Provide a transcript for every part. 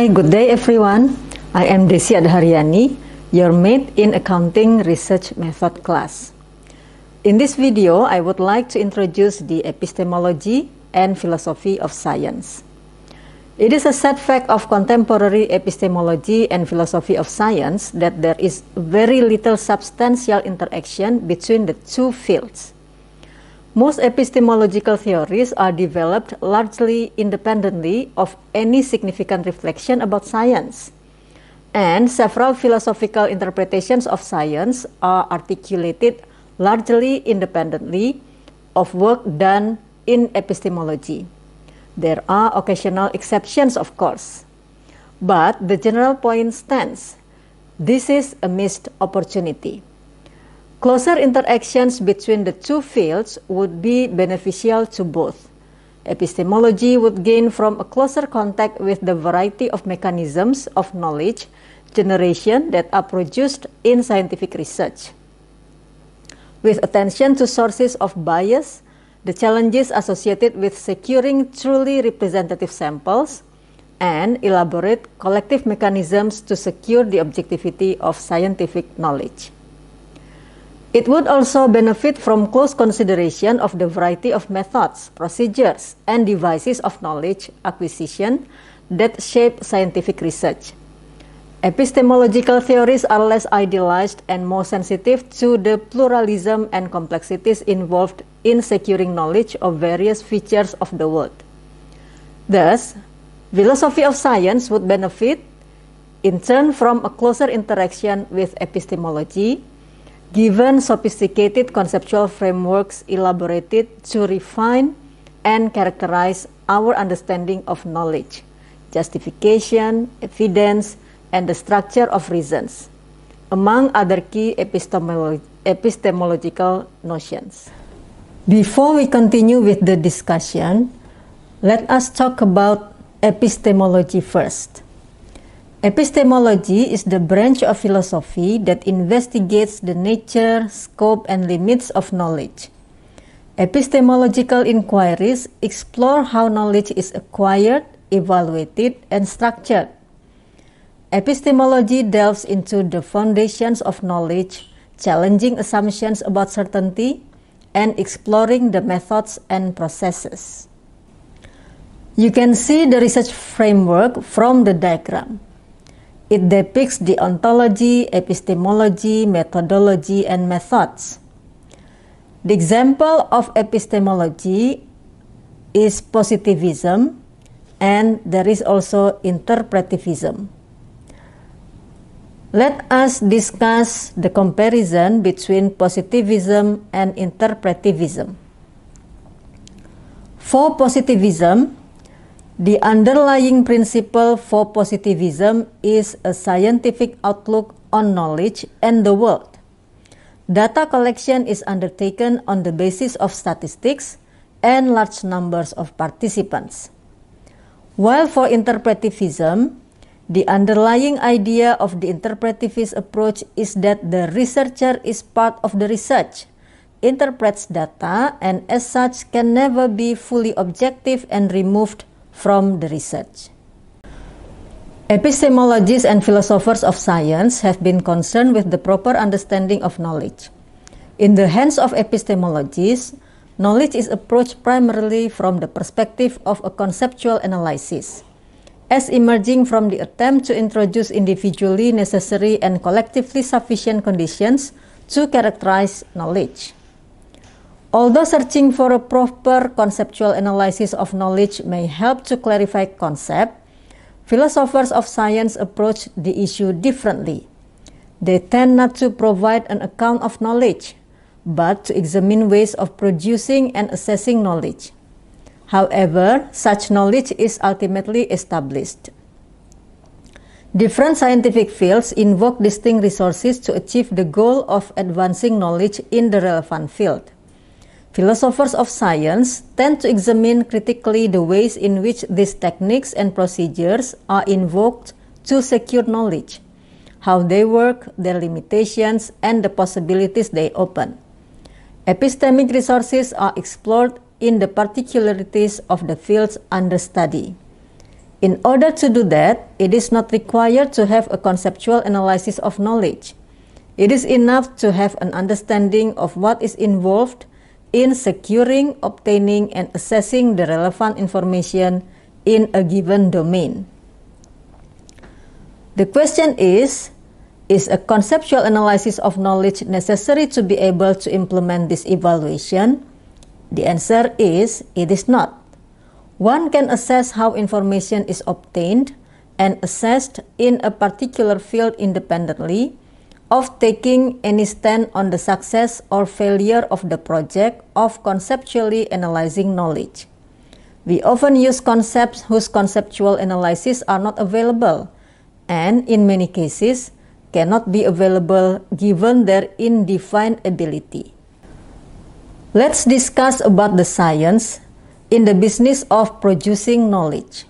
Hi, good day everyone. I am Desi Adharyani, your mate in Accounting Research Method class. In this video, I would like to introduce the epistemology and philosophy of science. It is a sad fact of contemporary epistemology and philosophy of science that there is very little substantial interaction between the two fields. Most epistemological theories are developed largely independently of any significant reflection about science, and several philosophical interpretations of science are articulated largely independently of work done in epistemology. There are occasional exceptions, of course, but the general point stands. This is a missed opportunity. Closer interactions between the two fields would be beneficial to both. Epistemology would gain from a closer contact with the variety of mechanisms of knowledge generation that are produced in scientific research. With attention to sources of bias, the challenges associated with securing truly representative samples, and elaborate collective mechanisms to secure the objectivity of scientific knowledge. It would also benefit from close consideration of the variety of methods, procedures, and devices of knowledge acquisition that shape scientific research. Epistemological theories are less idealized and more sensitive to the pluralism and complexities involved in securing knowledge of various features of the world. Thus, philosophy of science would benefit in turn from a closer interaction with epistemology, given sophisticated conceptual frameworks elaborated to refine and characterize our understanding of knowledge, justification, evidence, and the structure of reasons, among other key epistemological notions. Before we continue with the discussion, let us talk about epistemology first. Epistemology is the branch of philosophy that investigates the nature, scope, and limits of knowledge. Epistemological inquiries explore how knowledge is acquired, evaluated, and structured. Epistemology delves into the foundations of knowledge, challenging assumptions about certainty, and exploring the methods and processes. You can see the research framework from the diagram. It depicts the ontology, epistemology, methodology, and methods. The example of epistemology is positivism, and there is also interpretivism. Let us discuss the comparison between positivism and interpretivism. For positivism, the underlying principle for positivism is a scientific outlook on knowledge and the world. Data collection is undertaken on the basis of statistics and large numbers of participants. While for interpretivism, the underlying idea of the interpretivist approach is that the researcher is part of the research, interprets data, and as such can never be fully objective and removed from the research. Epistemologists and philosophers of science have been concerned with the proper understanding of knowledge. In the hands of epistemologists, knowledge is approached primarily from the perspective of a conceptual analysis, as emerging from the attempt to introduce individually necessary and collectively sufficient conditions to characterize knowledge. Although searching for a proper conceptual analysis of knowledge may help to clarify concept, philosophers of science approach the issue differently. They tend not to provide an account of knowledge, but to examine ways of producing and assessing knowledge. However, such knowledge is ultimately established. Different scientific fields invoke distinct resources to achieve the goal of advancing knowledge in the relevant field. Philosophers of science tend to examine critically the ways in which these techniques and procedures are invoked to secure knowledge, how they work, their limitations, and the possibilities they open. Epistemic resources are explored in the particularities of the fields under study. In order to do that, it is not required to have a conceptual analysis of knowledge. It is enough to have an understanding of what is involved in securing, obtaining, and assessing the relevant information in a given domain. The question is a conceptual analysis of knowledge necessary to be able to implement this evaluation? The answer is, it is not. One can assess how information is obtained and assessed in a particular field independently of taking any stand on the success or failure of the project of conceptually analyzing knowledge. We often use concepts whose conceptual analysis are not available and, in many cases, cannot be available given their indefinability. Let's discuss about the science in the business of producing knowledge.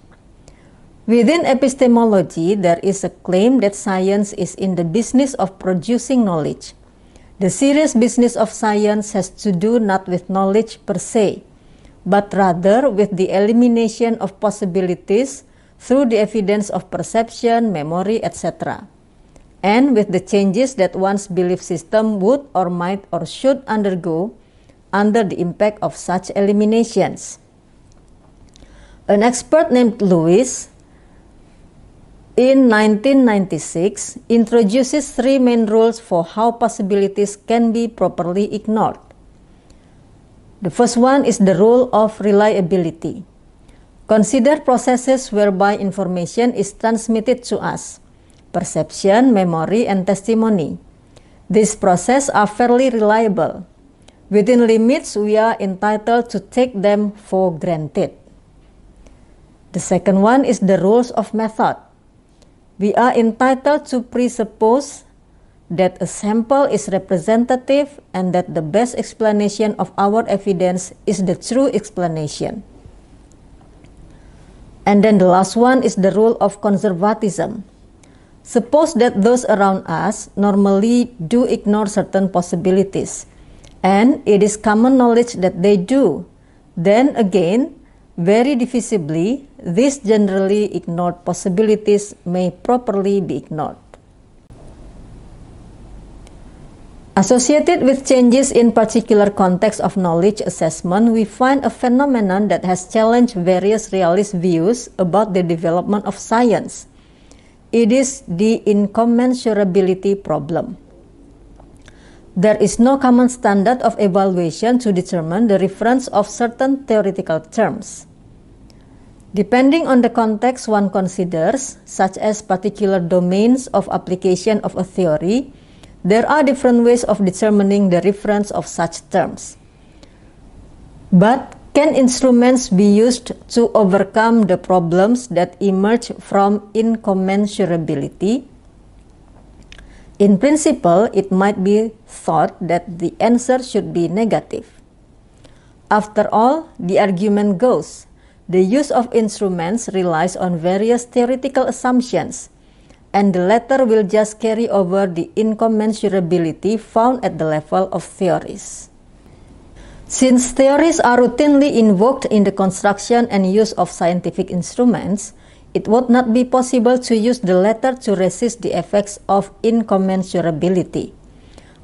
Within epistemology, there is a claim that science is in the business of producing knowledge. The serious business of science has to do not with knowledge per se, but rather with the elimination of possibilities through the evidence of perception, memory, etc., and with the changes that one's belief system would or might or should undergo under the impact of such eliminations. An expert named Lewis, in 1996, introduces three main rules for how possibilities can be properly ignored. The first one is the rule of reliability. Consider processes whereby information is transmitted to us: perception, memory, and testimony. These processes are fairly reliable. Within limits, we are entitled to take them for granted. The second one is the rules of method. We are entitled to presuppose that a sample is representative and that the best explanation of our evidence is the true explanation. And then the last one is the rule of conservatism. Suppose that those around us normally do ignore certain possibilities, and it is common knowledge that they do. Then again, very diffusively, these generally ignored possibilities may properly be ignored. Associated with changes in particular contexts of knowledge assessment, we find a phenomenon that has challenged various realist views about the development of science. It is the incommensurability problem. There is no common standard of evaluation to determine the reference of certain theoretical terms. Depending on the context one considers, such as particular domains of application of a theory, there are different ways of determining the reference of such terms. But can instruments be used to overcome the problems that emerge from incommensurability? In principle, it might be thought that the answer should be negative. After all, the argument goes, the use of instruments relies on various theoretical assumptions, and the latter will just carry over the incommensurability found at the level of theories. Since theories are routinely invoked in the construction and use of scientific instruments, it would not be possible to use the latter to resist the effects of incommensurability.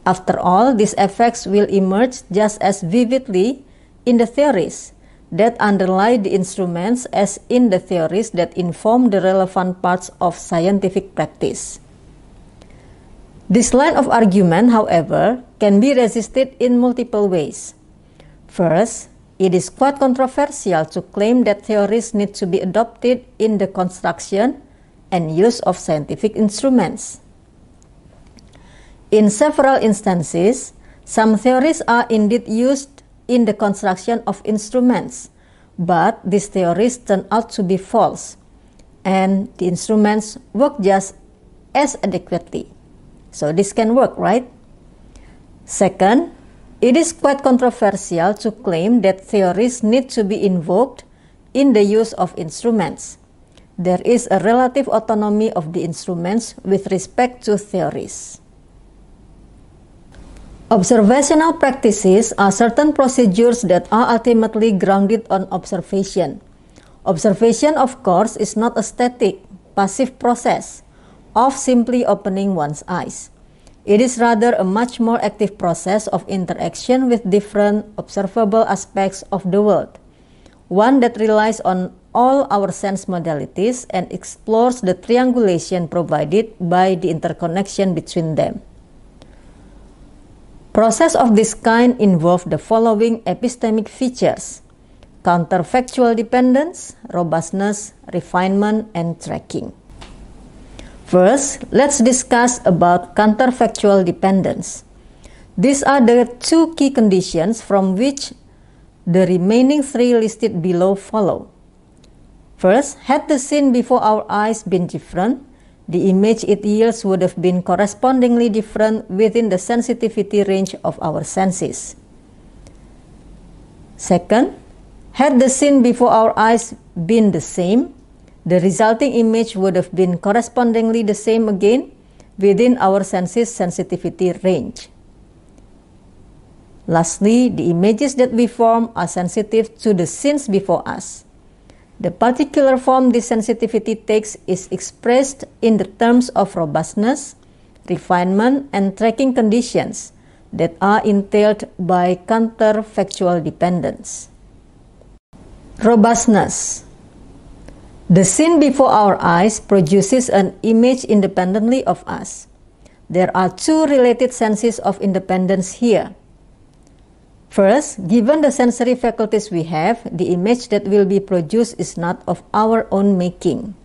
After all, these effects will emerge just as vividly in the theories that underlie the instruments as in the theories that inform the relevant parts of scientific practice. This line of argument, however, can be resisted in multiple ways. First, it is quite controversial to claim that theories need to be adopted in the construction and use of scientific instruments. In several instances, some theories are indeed used in the construction of instruments, but these theories turn out to be false, and the instruments work just as adequately. So this can work, right? Second, it is quite controversial to claim that theories need to be invoked in the use of instruments. There is a relative autonomy of the instruments with respect to theories. Observational practices are certain procedures that are ultimately grounded on observation. Observation, of course, is not a static, passive process of simply opening one's eyes. It is rather a much more active process of interaction with different observable aspects of the world, one that relies on all our sense modalities and explores the triangulation provided by the interconnection between them. Process of this kind involve the following epistemic features: counterfactual dependence, robustness, refinement, and tracking. First, let's discuss about counterfactual dependence. These are the two key conditions from which the remaining three listed below follow. First, had the scene before our eyes been different, the image it yields would have been correspondingly different within the sensitivity range of our senses. Second, had the scene before our eyes been the same, the resulting image would have been correspondingly the same again within our senses' sensitivity range. Lastly, the images that we form are sensitive to the scenes before us. The particular form this sensitivity takes is expressed in the terms of robustness, refinement, and tracking conditions that are entailed by counterfactual dependence. Robustness. The scene before our eyes produces an image independently of us. There are two related senses of independence here. First, given the sensory faculties we have, the image that will be produced is not of our own making.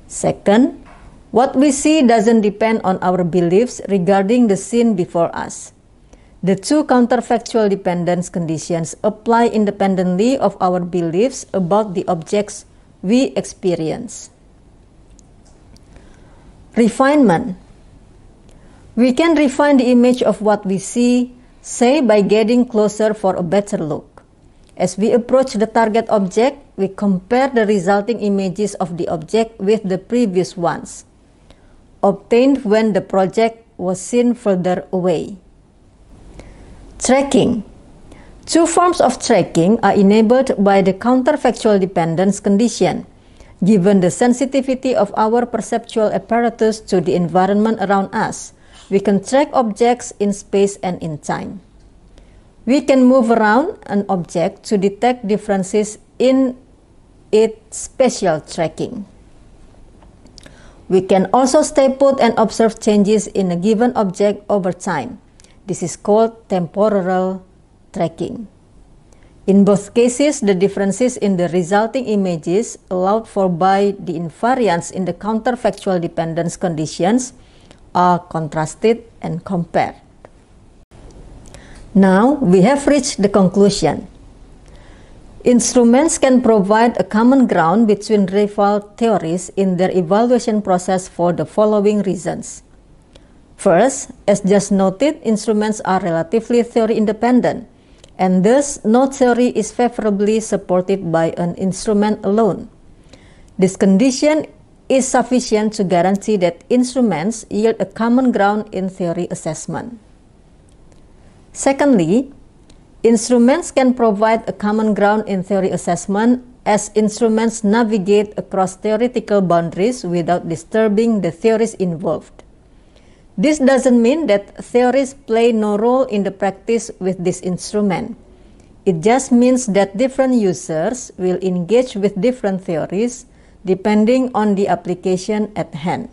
Second, what we see doesn't depend on our beliefs regarding the scene before us. The two counterfactual dependence conditions apply independently of our beliefs about the objects we experience. Refinement. We can refine the image of what we see, say by getting closer for a better look. As we approach the target object, we compare the resulting images of the object with the previous ones, obtained when the project was seen further away. Tracking. Two forms of tracking are enabled by the counterfactual dependence condition. Given the sensitivity of our perceptual apparatus to the environment around us, we can track objects in space and in time. We can move around an object to detect differences in its spatial tracking. We can also stay put and observe changes in a given object over time. This is called temporal tracking. In both cases, the differences in the resulting images allowed for by the invariance in the counterfactual dependence conditions are contrasted and compared. Now we have reached the conclusion. Instruments can provide a common ground between rival theories in their evaluation process for the following reasons. First, as just noted, instruments are relatively theory independent, and thus no theory is favorably supported by an instrument alone. This condition is sufficient to guarantee that instruments yield a common ground in theory assessment. Secondly, instruments can provide a common ground in theory assessment as instruments navigate across theoretical boundaries without disturbing the theories involved. This doesn't mean that theories play no role in the practice with this instrument. It just means that different users will engage with different theories depending on the application at hand.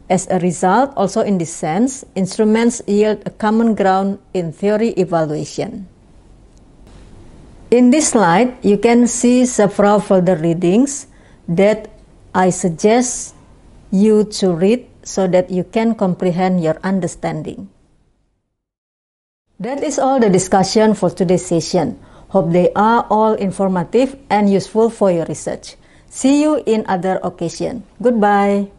As a result, also in this sense, instruments yield a common ground in theory evaluation. In this slide, you can see several further readings that I suggest you to read so that you can comprehend your understanding. That is all the discussion for today's session. Hope they are all informative and useful for your research. See you in other occasion. Goodbye.